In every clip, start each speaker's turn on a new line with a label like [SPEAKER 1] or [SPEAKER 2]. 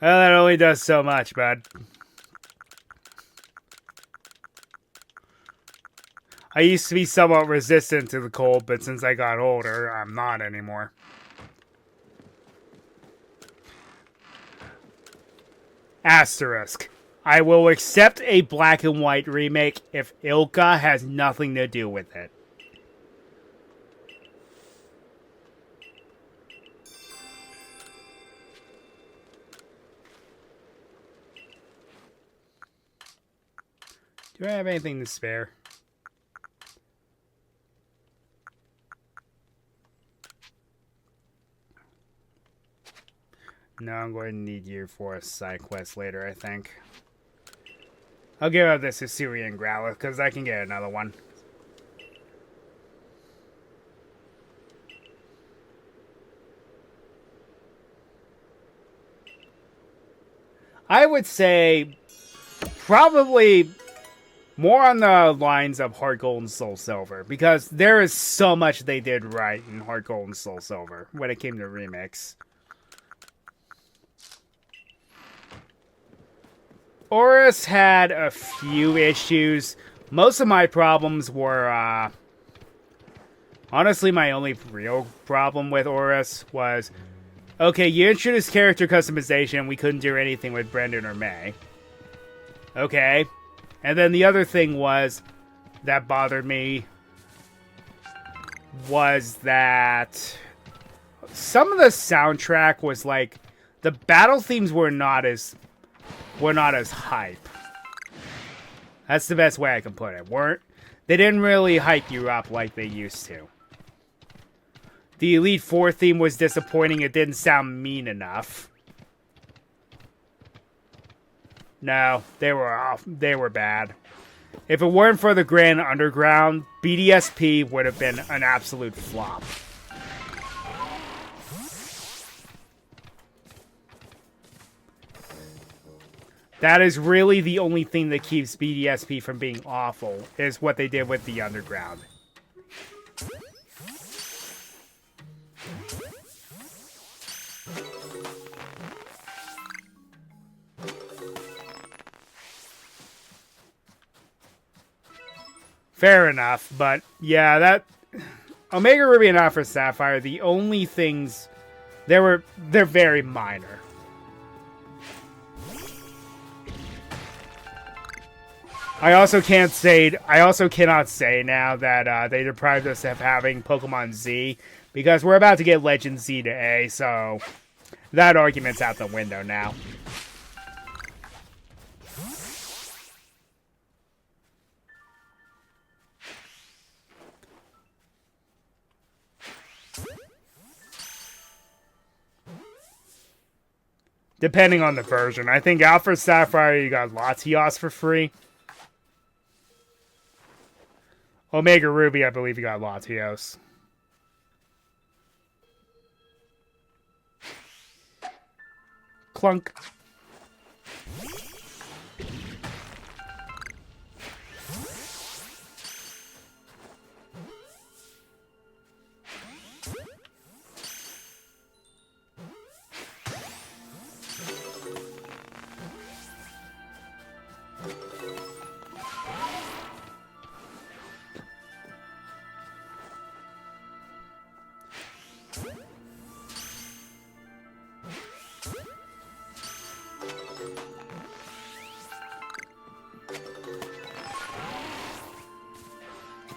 [SPEAKER 1] Well, that only does so much, bud. I used to be somewhat resistant to the cold, but since I got older, I'm not anymore. Asterisk. I will accept a black and white remake if Ilka has nothing to do with it. Do I have anything to spare? No, I'm going to need you for a side quest later, I think. I'll give up this Assyrian Growler, because I can get another one. I would say probably more on the lines of Heart Gold and Soul Silver, because there is so much they did right in Heart Gold and Soul Silver when it came to remix. Horus had a few issues. Most of my problems were, honestly, my only real problem with Horus was, okay, you introduced character customization, we couldn't do anything with Brendan or May. Okay. And then the other thing was, that bothered me, was that some of the soundtrack was like, the battle themes were not as hype. That's the best way I can put it. They didn't really hype you up like they used to. The Elite Four theme was disappointing. It didn't sound mean enough. No, they were off. They were bad. If it weren't for the Grand Underground, BDSP would have been an absolute flop. That is really the only thing that keeps BDSP from being awful, is what they did with the Underground. Fair enough, but yeah, that Omega Ruby and Alpha Sapphire, the only things they're very minor. I also cannot say now that they deprived us of having Pokemon Z, because we're about to get Legend Z to A, so that argument's out the window now. Depending on the version. I think Alpha Sapphire, you got Latios for free. Omega Ruby, I believe you got Latios. Clunk.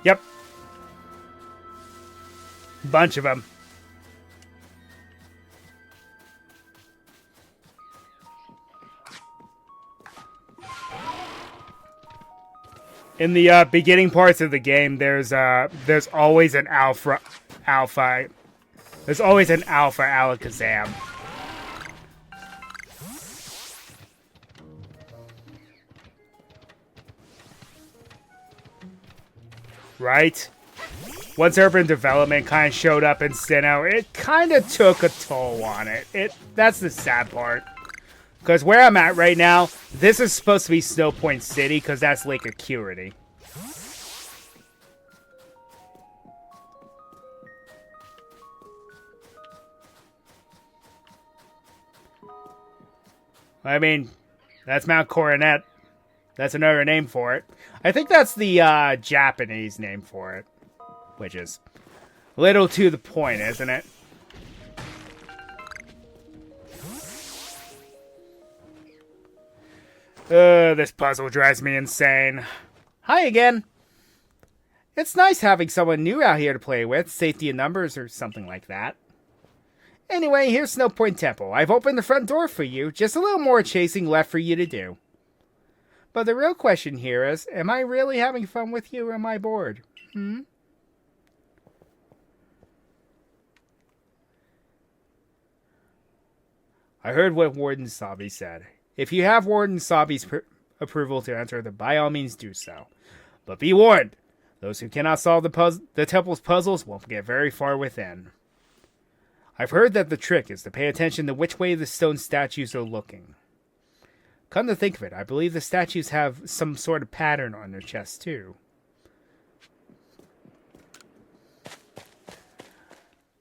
[SPEAKER 1] Yep. Bunch of them. In the beginning parts of the game, there's always an alpha. There's always an alpha Alakazam. Right? Once urban development kind of showed up in Sinnoh, it kind of took a toll on it. That's the sad part. Because where I'm at right now, this is supposed to be Snow Point City, because that's Lake Acuity. I mean, that's Mount Coronet. That's another name for it. I think that's the Japanese name for it. Which is a little to the point, isn't it? This puzzle drives me insane. Hi again. It's nice having someone new out here to play with. Safety in numbers or something like that. Anyway, here's Snow Point Temple. I've opened the front door for you. Just a little more chasing left for you to do. But the real question here is, am I really having fun with you or am I bored? I heard what Warden Sabi said. If you have Warden Sabi's approval to enter, then by all means do so. But be warned, those who cannot solve the temple's puzzles won't get very far within. I've heard that the trick is to pay attention to which way the stone statues are looking. Come to think of it, I believe the statues have some sort of pattern on their chests too.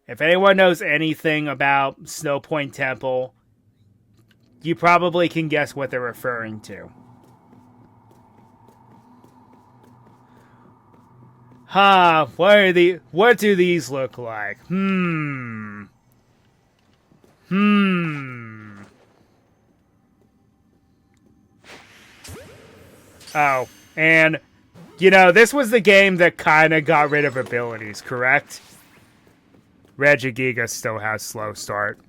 [SPEAKER 1] If anyone knows anything about Snow Point Temple, you probably can guess what they're referring to. What do these look like? Oh, and, this was the game that kind of got rid of abilities, correct? Regigigas still has slow start.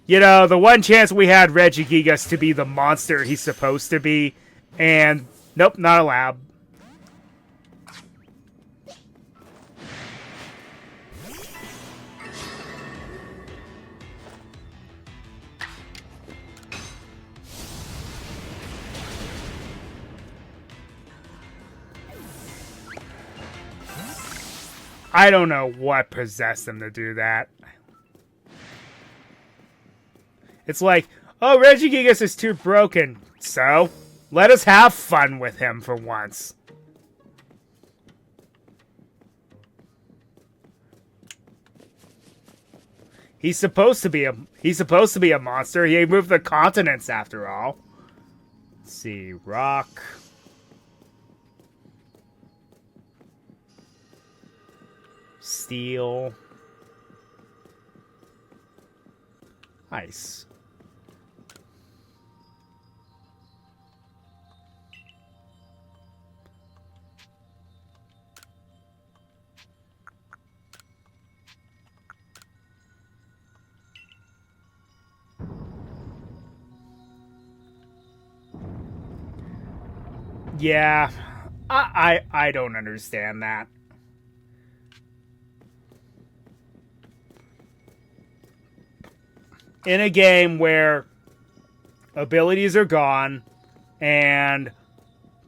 [SPEAKER 1] The one chance we had Regigigas to be the monster he's supposed to be, and nope, not allowed. I don't know what possessed him to do that. It's like, oh, Regigigas is too broken, so let us have fun with him for once. He's supposed to be a monster. He moved the continents after all. Let's see, rock. Steel. Ice. Yeah, I don't understand that. In a game where abilities are gone and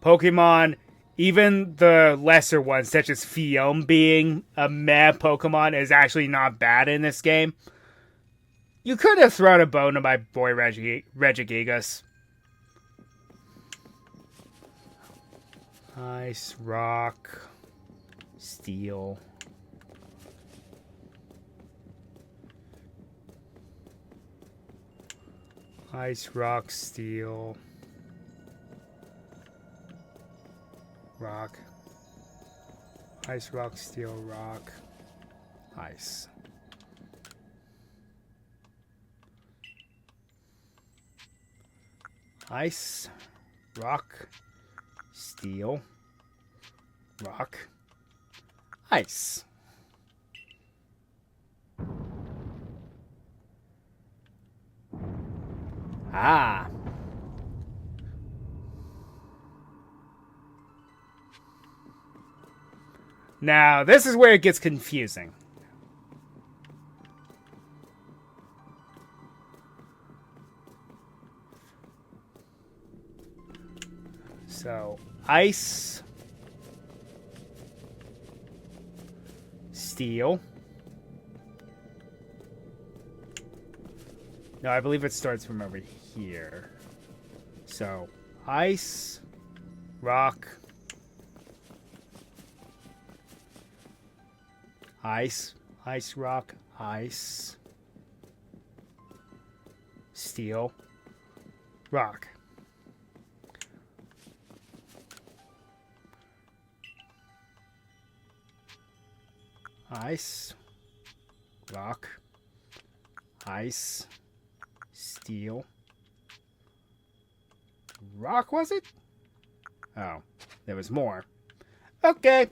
[SPEAKER 1] Pokemon, even the lesser ones, such as Fiome being a meh Pokemon, is actually not bad in this game, you could have thrown a bone to my boy Regigigas. Ice, rock, steel. Ice, rock, steel. Rock. Ice, rock, steel, rock. Ice. Ice, rock, steel, rock, ice. Ah. Now, this is where it gets confusing. So, ice, steel. No, I believe it starts from over here. So, ice, rock, ice, Ice, rock, ice. Steel. Rock. Ice. Rock. Ice. Steel. Rock, was it? Oh, there was more. Okay.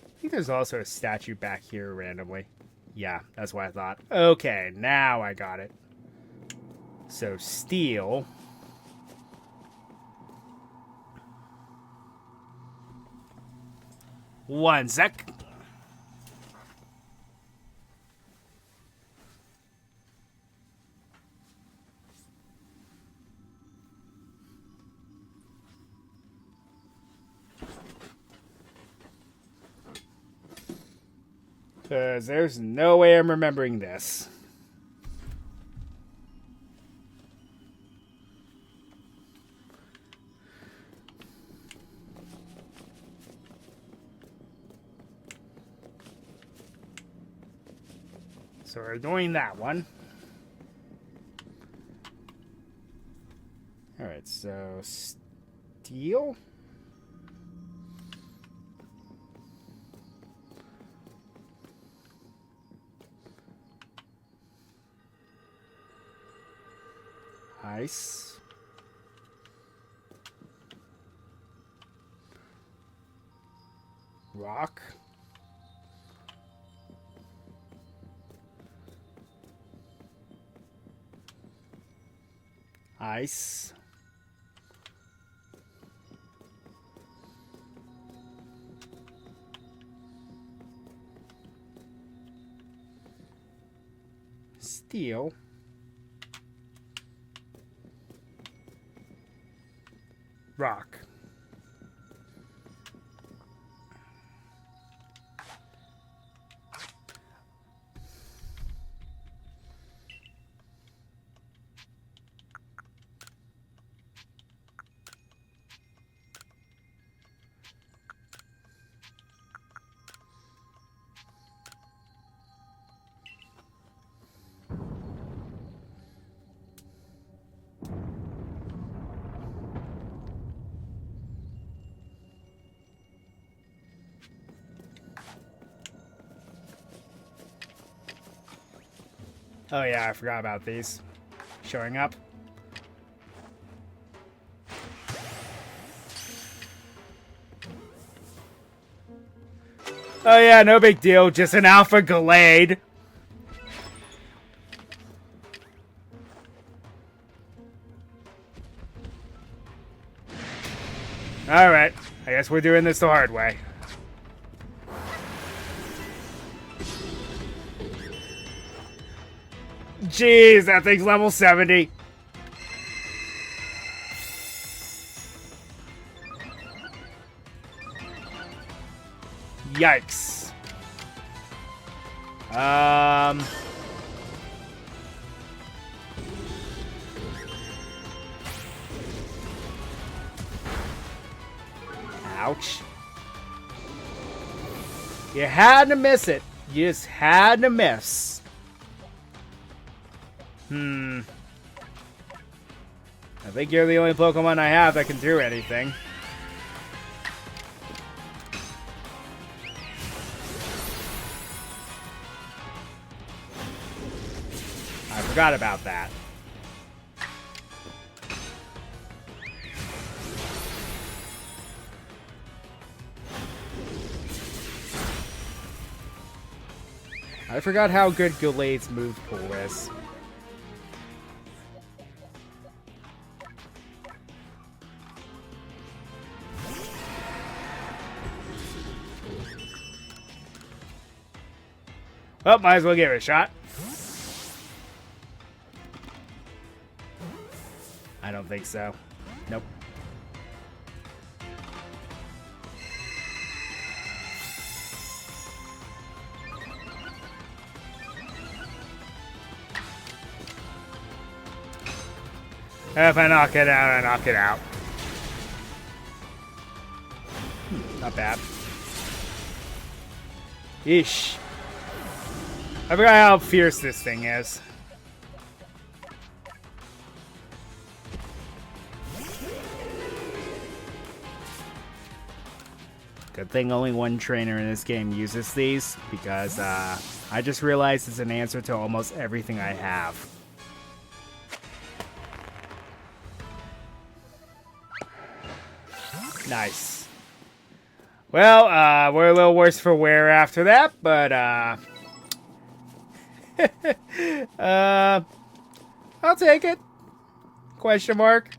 [SPEAKER 1] I think there's also a statue back here randomly. Yeah, that's what I thought. Okay, now I got it. So, steel. One sec. Because there's no way I'm remembering this. So we're doing that one. Alright, so steel. Ice. Rock. Ice. Steel. Rock. Oh yeah, I forgot about these showing up. Oh yeah, no big deal. Just an Alpha Gallade. Alright, I guess we're doing this the hard way. Jeez, that thing's level 70. Yikes. Ouch. You had to miss it. You just had to miss. I think you're the only Pokemon I have that can do anything. I forgot about that. I forgot how good Gallade's move pool is. Well, might as well give it a shot. I don't think so. Nope. If I knock it out, I knock it out. Not bad. Yeesh. I forgot how fierce this thing is. Good thing only one trainer in this game uses these, because I just realized it's an answer to almost everything I have. Nice. Well, we're a little worse for wear after that, but I'll take it. Question mark.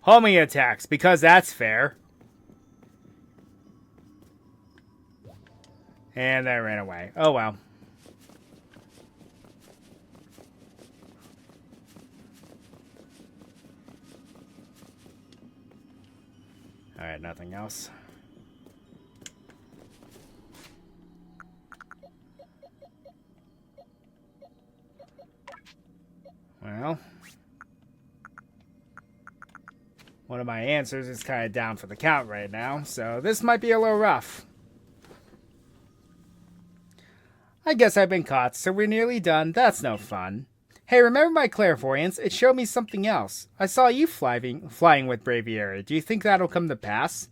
[SPEAKER 1] Homing attacks, because that's fair. And that ran away. Oh well. Alright, nothing else. Well, one of my answers is kind of down for the count right now, so this might be a little rough. I guess I've been caught, so we're nearly done. That's no fun. Hey, remember my clairvoyance? It showed me something else. I saw you flying with Braviary. Do you think that'll come to pass?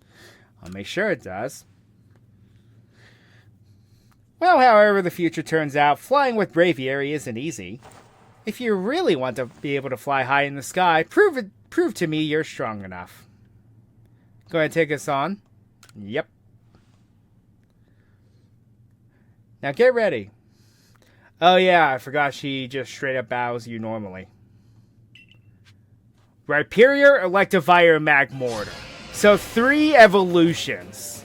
[SPEAKER 1] I'll make sure it does. Well, however the future turns out, flying with Braviary isn't easy. If you really want to be able to fly high in the sky, prove to me you're strong enough. Go ahead and take us on. Yep. Now get ready. Oh yeah, I forgot she just straight up battles you normally. Rhyperior, Electivire, Magmortar. So 3 evolutions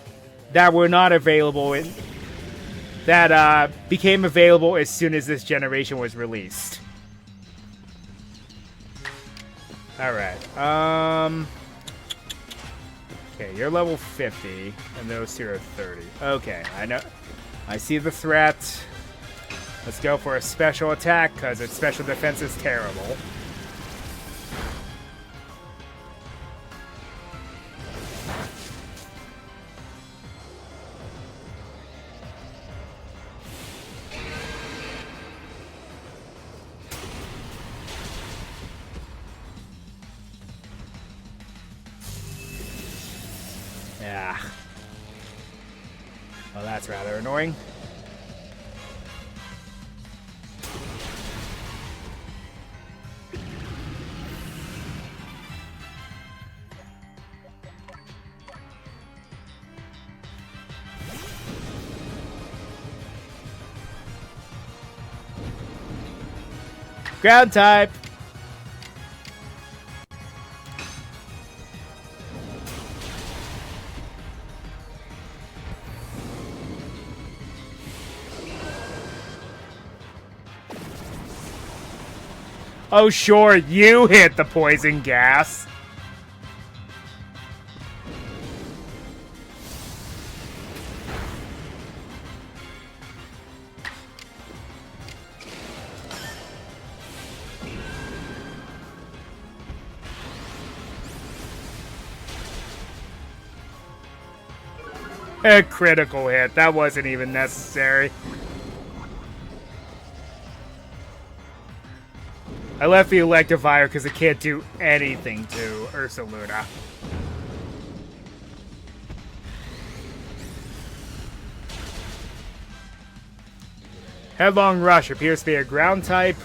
[SPEAKER 1] that were not available in... that became available as soon as this generation was released. Alright, okay, you're level 50, and those two are 30. Okay, I know. I see the threat. Let's go for a special attack, because its special defense is terrible. Yeah. Well, that's rather annoying. Ground type. Oh, sure, you hit the poison gas. A critical hit. That wasn't even necessary. I left the Electivire because it can't do anything to Ursaluna. Headlong Rush appears to be a ground type.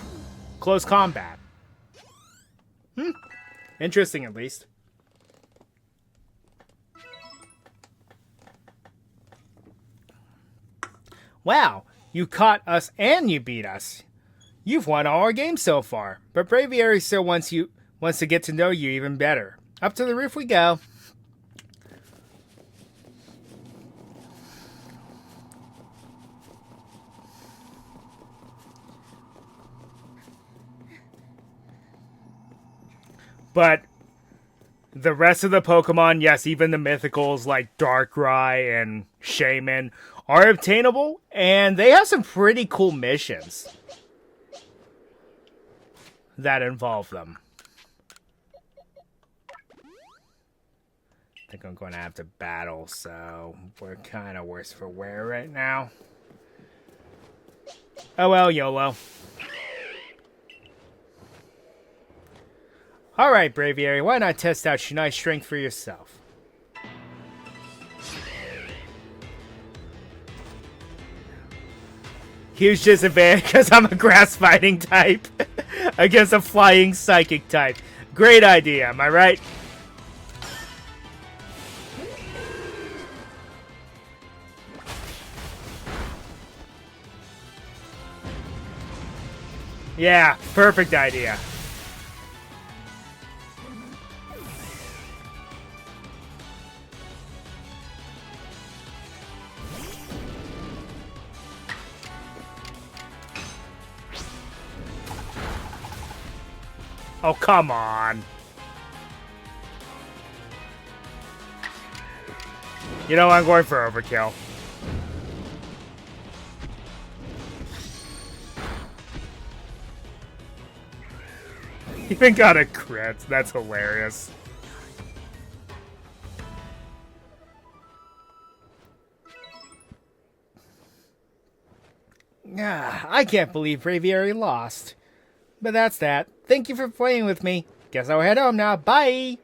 [SPEAKER 1] Close combat. Interesting, at least. Wow, you caught us and you beat us. You've won all our games so far, but Braviary still wants to get to know you even better. Up to the roof we go. But the rest of the Pokemon, yes, even the mythicals like Darkrai and Shaman, are obtainable, and they have some pretty cool missions. that involve them. I think I'm going to have to battle, so we're kind of worse for wear right now. Oh well, YOLO. Alright, Braviary, why not test out Shunai's strength for yourself? Huge disadvantage because I'm a grass fighting type against a flying psychic type. Great idea, am I right? Yeah, perfect idea. Oh, come on. You know, I'm going for overkill. Even got a crit. That's hilarious. I can't believe Braviary lost. But that's that. Thank you for playing with me. Guess I'll head home now. Bye!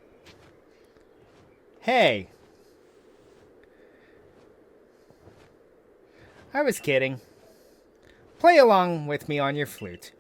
[SPEAKER 1] Hey. I was kidding. Play along with me on your flute.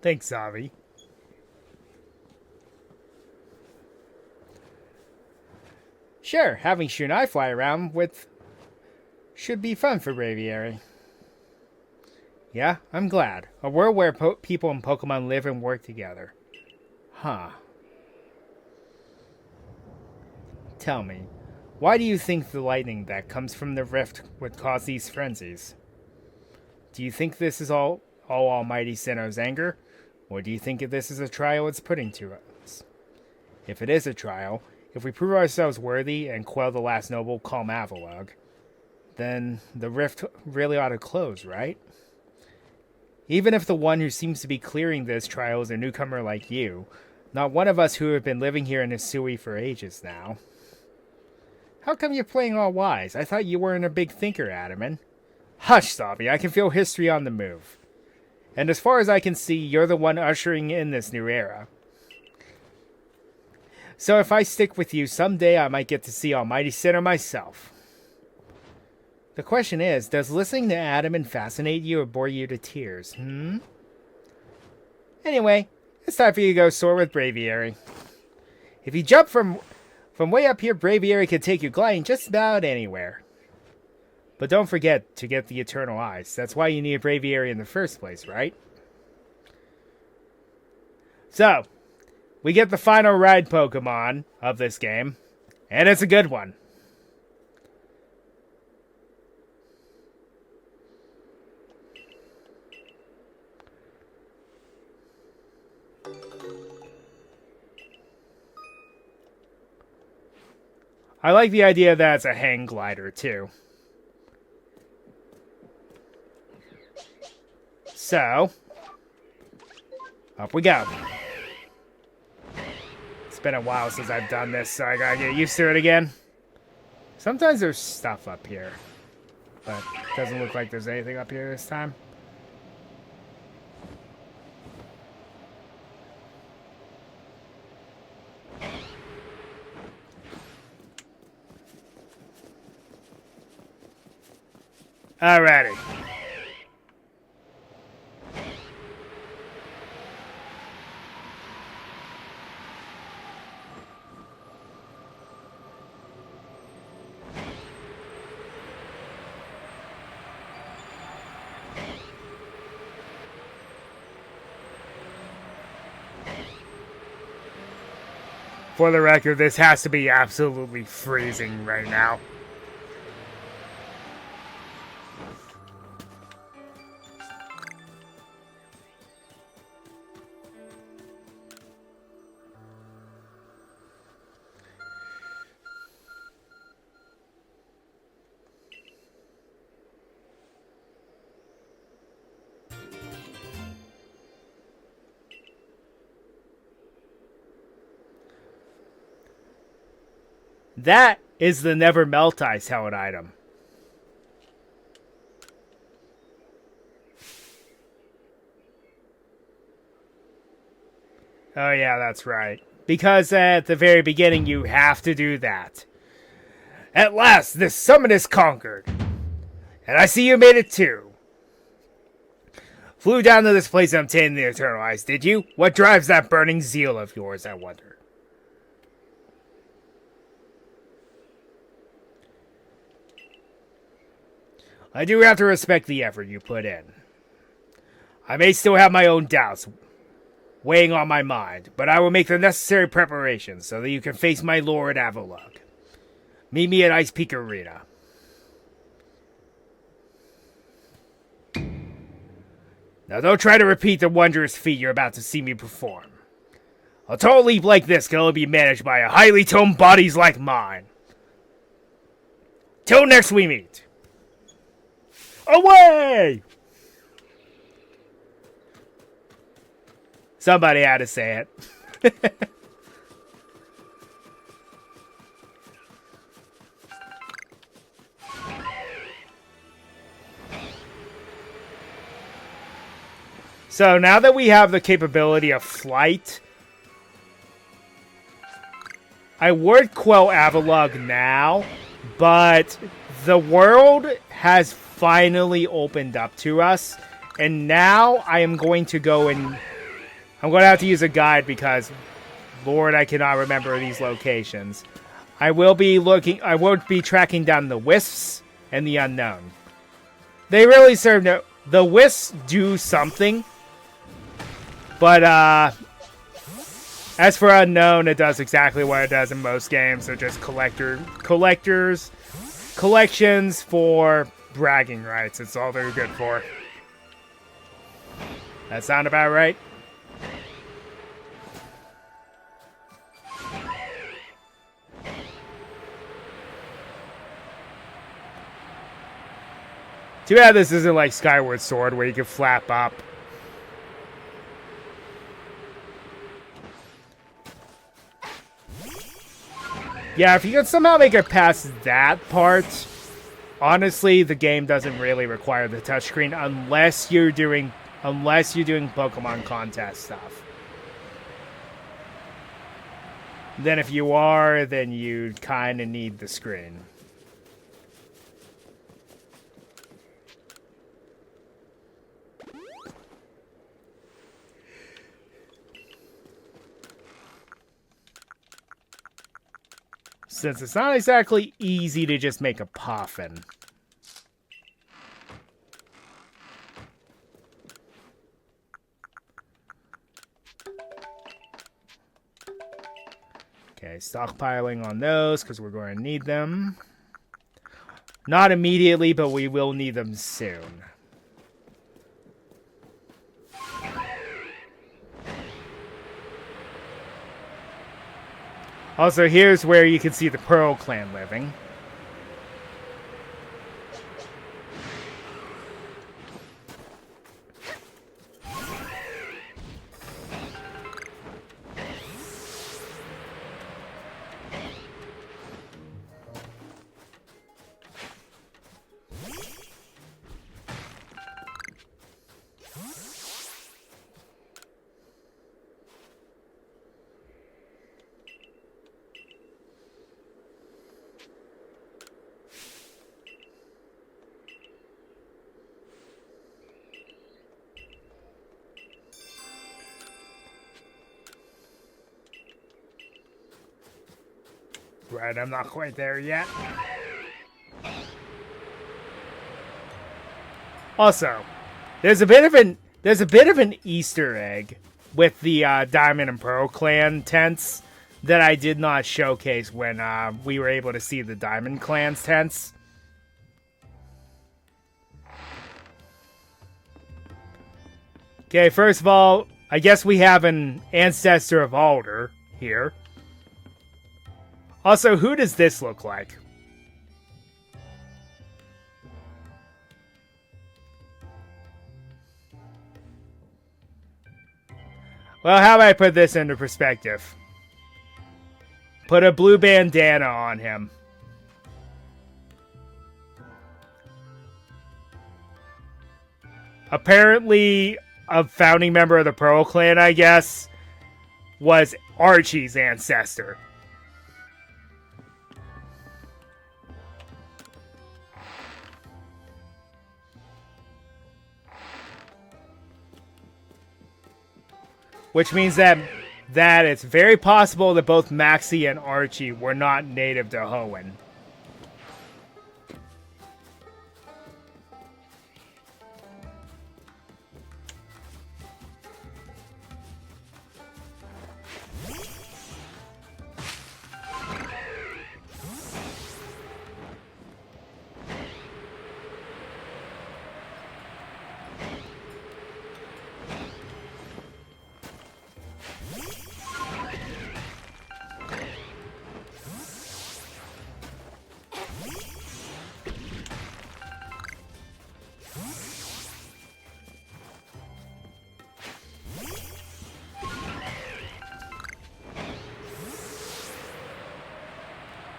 [SPEAKER 1] Thanks, Zavi. Sure, having Shunai fly around with should be fun for Braviary. Yeah, I'm glad. A world where people and Pokemon live and work together. Huh. Tell me, why do you think the lightning that comes from the rift would cause these frenzies? Do you think this is all Almighty Sinnoh's anger? Or do you think this is a trial it's putting to us? If it is a trial, if we prove ourselves worthy and quell the last noble, calm Avalugg, then the rift really ought to close, right? Even if the one who seems to be clearing this trial is a newcomer like you, not one of us who have been living here in Hisui for ages now. How come you're playing all wise? I thought you weren't a big thinker, Adaman. Hush, Zavi, I can feel history on the move. And as far as I can see, you're the one ushering in this new era. So if I stick with you, someday I might get to see Almighty Sinnoh myself. The question is, does listening to Adaman fascinate you or bore you to tears, Anyway, it's time for you to go soar with Braviary. If you jump from way up here, Braviary can take you gliding just about anywhere. But don't forget to get the Eternal Eyes. That's why you need a Braviary in the first place, right? So, we get the final ride Pokemon of this game, and it's a good one. I like the idea that it's a hang glider, too. So, up we go. It's been a while since I've done this, so I gotta get used to it again. Sometimes there's stuff up here, but it doesn't look like there's anything up here this time. Alrighty. For the record, this has to be absolutely freezing right now. That is the Never Melt Ice held item. Oh yeah, that's right. Because at the very beginning you have to do that. At last, this summon is conquered. And I see you made it too. Flew down to this place and obtained the Eternal Ice, did you? What drives that burning zeal of yours, I wonder? I do have to respect the effort you put in. I may still have my own doubts weighing on my mind, but I will make the necessary preparations so that you can face my lord Avalugg. Meet me at Ice Peak Arena. Now don't try to repeat the wondrous feat you're about to see me perform. A tall leap like this can only be managed by a highly toned bodies like mine. Till next we meet. Away! Somebody had to say it. So now that we have the capability of flight, I would quell Avalugg now, but the world has finally opened up to us, and now I am going to go and I'm going to have to use a guide because, Lord, I cannot remember these locations. I won't be tracking down the Wisps and the Unknown. They really serve no... The Wisps do something, but, as for Unknown, it does exactly what it does in most games. They're just collections for bragging rights. It's all they're good for. That sound about right? Too bad this isn't like Skyward Sword where you can flap up. Yeah, if you can somehow make it past that part, honestly, the game doesn't really require the touchscreen unless you're doing Pokemon contest stuff. Then if you are, then you kind of need the screen. Since it's not exactly easy to just make a Poffin. Okay, stockpiling on those because we're going to need them. Not immediately, but we will need them soon. Also, here's where you can see the Pearl Clan living. Right, I'm not quite there yet. Also, there's a bit of an Easter egg with the Diamond and Pearl Clan tents that I did not showcase when we were able to see the Diamond Clan's tents. Okay, first of all, I guess we have an Ancestor of Alder here. Also, who does this look like? Well, how about I put this into perspective? Put a blue bandana on him. Apparently, a founding member of the Pearl Clan, I guess, was Archie's ancestor. Which means that it's very possible that both Maxie and Archie were not native to Hoenn.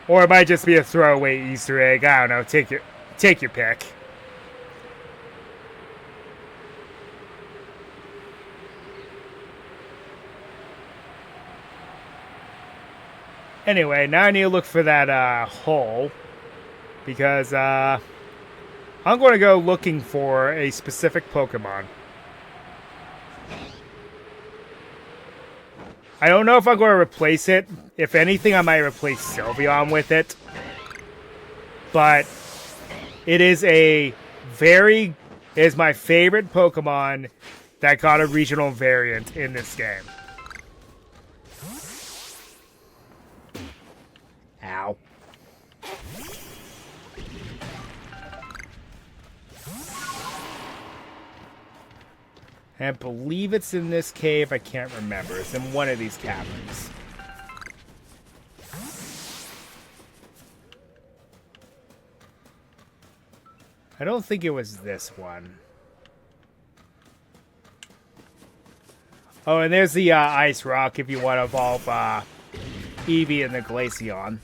[SPEAKER 1] Or it might just be a throwaway Easter egg. I don't know. Take your pick. Anyway, now I need to look for that hole. Because I'm going to go looking for a specific Pokemon. I don't know if I'm going to replace it. If anything, I might replace Sylveon with it. But it is my favorite Pokemon that got a regional variant in this game. Ow. I believe it's in this cave. I can't remember. It's in one of these caverns. I don't think it was this one. Oh, and there's the ice rock if you want to evolve Eevee and the Glaceon.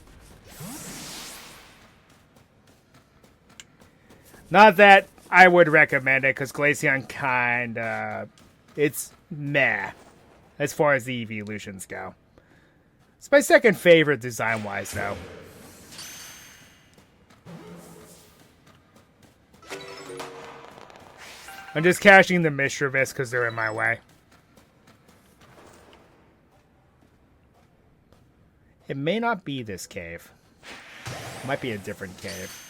[SPEAKER 1] Not that I would recommend it, because Glaceon it's meh, as far as the evolutions go. It's my second favorite design-wise, though. I'm just caching the Mischievous because they're in my way. It may not be this cave. It might be a different cave.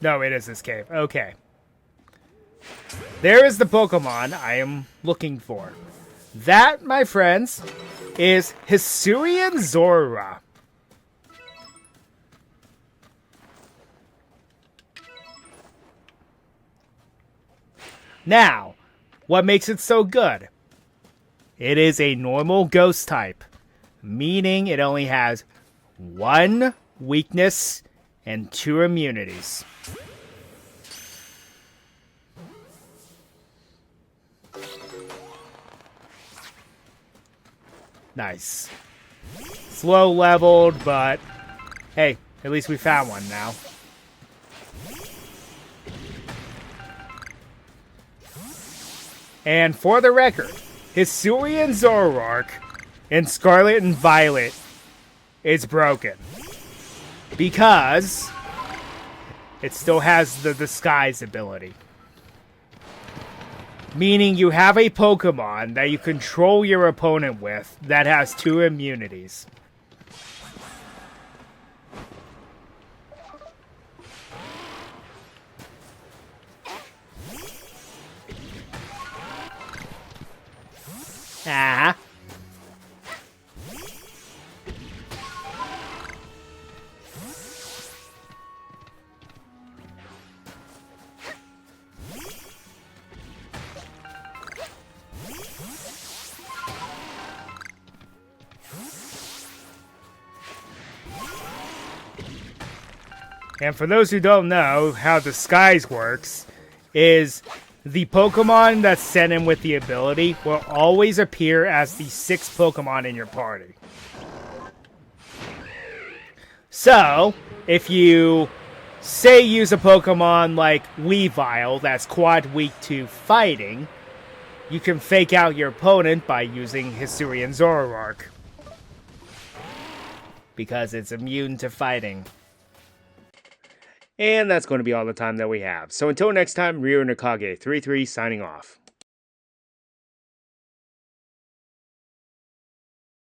[SPEAKER 1] No, it is this cave. Okay. There is the Pokemon I am looking for. That, my friends, is Hisuian Zorua. Now, what makes it so good? It is a normal ghost type, meaning it only has 1 weakness and 2 immunities. Nice. Slow leveled, but hey, at least we found one now. And for the record, Hisuian Zoroark in Scarlet and Violet is broken. Because it still has the disguise ability. Meaning you have a Pokemon that you control your opponent with that has 2 immunities. Ah. And for those who don't know how Disguise works, is the Pokemon that's sent in with the ability will always appear as the 6th Pokemon in your party. So, if you, say, use a Pokemon like Weavile that's quad weak to fighting, you can fake out your opponent by using Hisuian Zoroark. Because it's immune to fighting. And that's going to be all the time that we have. So until next time, Ryo Nakage 33 signing off.